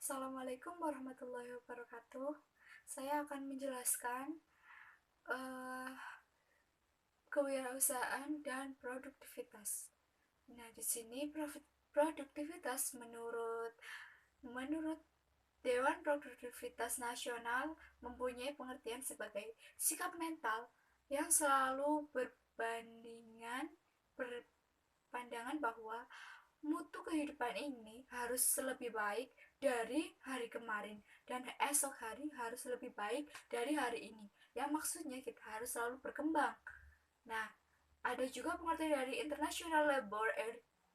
Assalamualaikum warahmatullahi wabarakatuh. Saya akan menjelaskan eh, kewirausahaan dan produktivitas. Nah, di sini produktivitas menurut Dewan Produktivitas Nasional mempunyai pengertian sebagai sikap mental yang selalu berpandangan bahwa mutu kehidupan ini harus lebih baik dari hari kemarin dan esok hari harus lebih baik dari hari ini. Yang maksudnya kita harus selalu berkembang. Nah, ada juga pengertian dari International Labour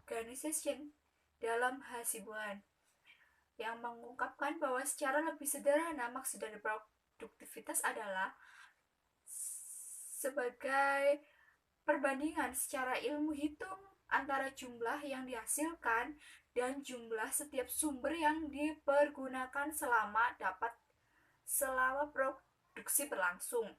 Organization dalam Hasibuan yang mengungkapkan bahwa secara lebih sederhana maksud dari produktivitas adalah sebagai perbandingan secara ilmu hitung antara jumlah yang dihasilkan dan jumlah setiap sumber yang dipergunakan selama produksi berlangsung.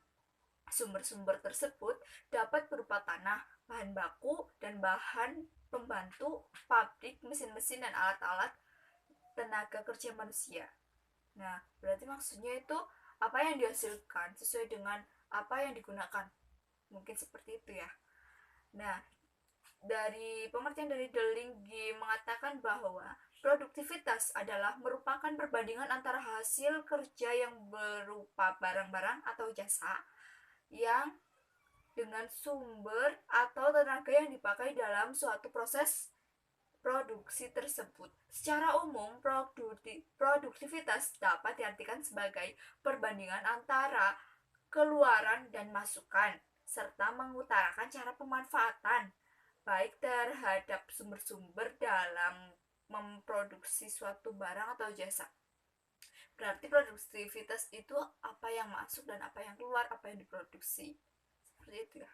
Sumber-sumber tersebut dapat berupa tanah, bahan baku, dan bahan pembantu, pabrik, mesin-mesin, dan alat-alat tenaga kerja manusia. Nah, berarti maksudnya itu apa yang dihasilkan sesuai dengan apa yang digunakan. Mungkin seperti itu ya. Nah, dari pengertian dari Delinggi mengatakan bahwa produktivitas adalah merupakan perbandingan antara hasil kerja yang berupa barang-barang atau jasa yang dengan sumber atau tenaga yang dipakai dalam suatu proses produksi tersebut. Secara umum, produktivitas dapat diartikan sebagai perbandingan antara keluaran dan masukan, serta mengutarakan cara pemanfaatan baik terhadap sumber-sumber dalam memproduksi suatu barang atau jasa. Berarti produktivitas itu apa yang masuk dan apa yang keluar, apa yang diproduksi. Seperti itu ya.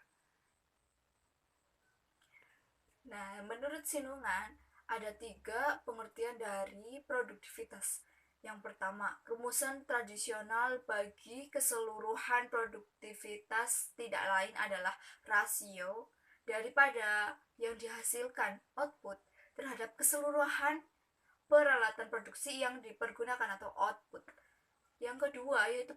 Nah, menurut Sinungan, ada 3 pengertian dari produktivitas. Yang pertama, rumusan tradisional bagi keseluruhan produktivitas tidak lain adalah rasio daripada yang dihasilkan output terhadap keseluruhan peralatan produksi yang dipergunakan atau output. Yang kedua yaitu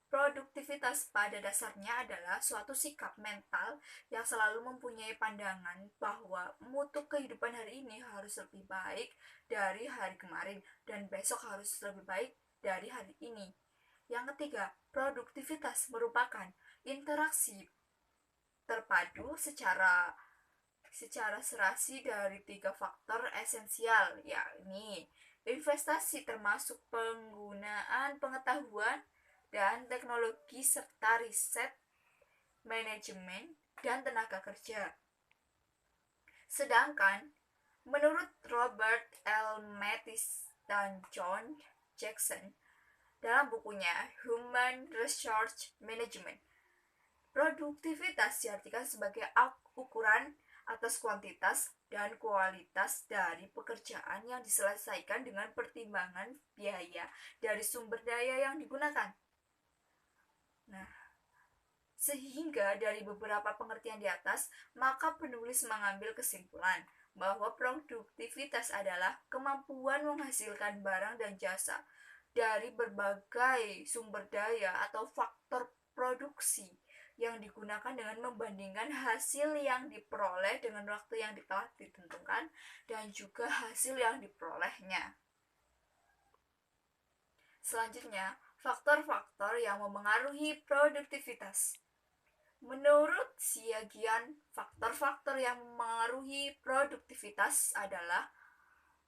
produktivitas pada dasarnya adalah suatu sikap mental yang selalu mempunyai pandangan bahwa mutu kehidupan hari ini harus lebih baik dari hari kemarin dan besok harus lebih baik dari hari ini. Yang ketiga, produktivitas merupakan interaksi terpadu secara serasi dari 3 faktor esensial, yakni investasi termasuk penggunaan pengetahuan dan teknologi serta riset, manajemen, dan tenaga kerja. Sedangkan menurut Robert L. Mathis dan John Jackson dalam bukunya Human Resource Management, produktivitas diartikan sebagai ukuran atas kuantitas dan kualitas dari pekerjaan yang diselesaikan dengan pertimbangan biaya dari sumber daya yang digunakan. Nah, sehingga dari beberapa pengertian di atas, maka penulis mengambil kesimpulan bahwa produktivitas adalah kemampuan menghasilkan barang dan jasa dari berbagai sumber daya atau faktor produksi yang digunakan dengan membandingkan hasil yang diperoleh dengan waktu yang telah ditentukan dan juga hasil yang diperolehnya. Selanjutnya, faktor-faktor yang memengaruhi produktivitas. Menurut Siagian, faktor-faktor yang memengaruhi produktivitas adalah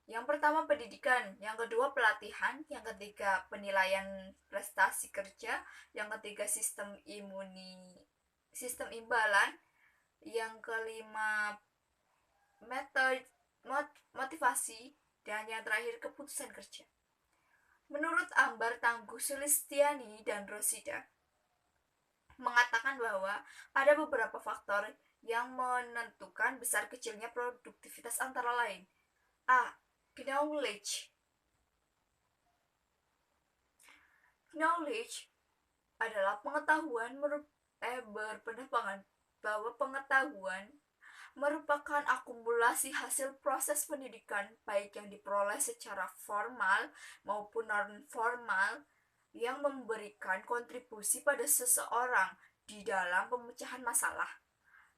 yang pertama pendidikan, yang kedua pelatihan, yang ketiga penilaian prestasi kerja, yang ketiga sistem imbalan, yang kelima metode motivasi, dan yang terakhir keputusan kerja. Menurut Ambar Tangguh Sulistiani dan Rosida mengatakan bahwa ada beberapa faktor yang menentukan besar kecilnya produktivitas antara lain: A. Knowledge. Knowledge adalah pengetahuan berpendapat bahwa pengetahuan merupakan akumulasi hasil proses pendidikan baik yang diperoleh secara formal maupun non-formal yang memberikan kontribusi pada seseorang di dalam pemecahan masalah.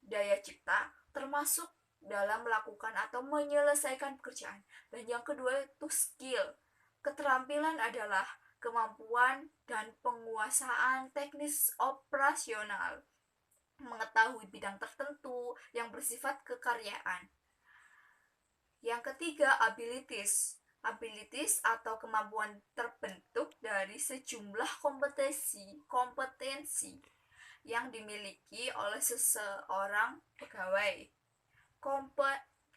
Daya cipta termasuk dalam melakukan atau menyelesaikan pekerjaan. Dan yang kedua itu skill. Keterampilan adalah kemampuan dan penguasaan teknis operasional, mengetahui bidang tertentu yang bersifat kekaryaan. Yang ketiga, abilities. Abilities atau kemampuan terbentuk dari sejumlah kompetensi yang dimiliki oleh seseorang pegawai.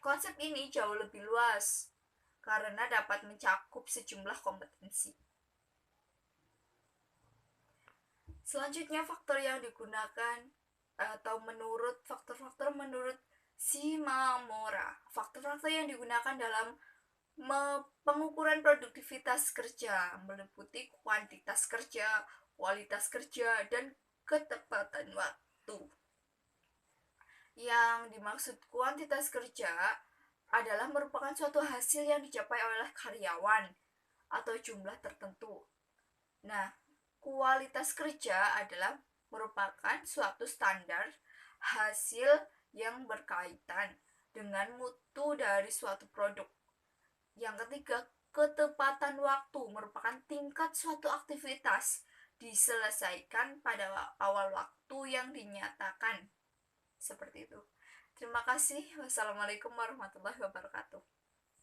Konsep ini jauh lebih luas karena dapat mencakup sejumlah kompetensi. Selanjutnya, faktor yang digunakan atau menurut faktor-faktor menurut Shimamura. Faktor-faktor yang digunakan dalam pengukuran produktivitas kerja meliputi kuantitas kerja, kualitas kerja, dan ketepatan waktu. Yang dimaksud kuantitas kerja adalah merupakan suatu hasil yang dicapai oleh karyawan atau jumlah tertentu. Nah, kualitas kerja adalah merupakan suatu standar hasil yang berkaitan dengan mutu dari suatu produk. Yang ketiga, ketepatan waktu merupakan tingkat suatu aktivitas diselesaikan pada awal waktu yang dinyatakan. Seperti itu. Terima kasih. Wassalamualaikum warahmatullahi wabarakatuh.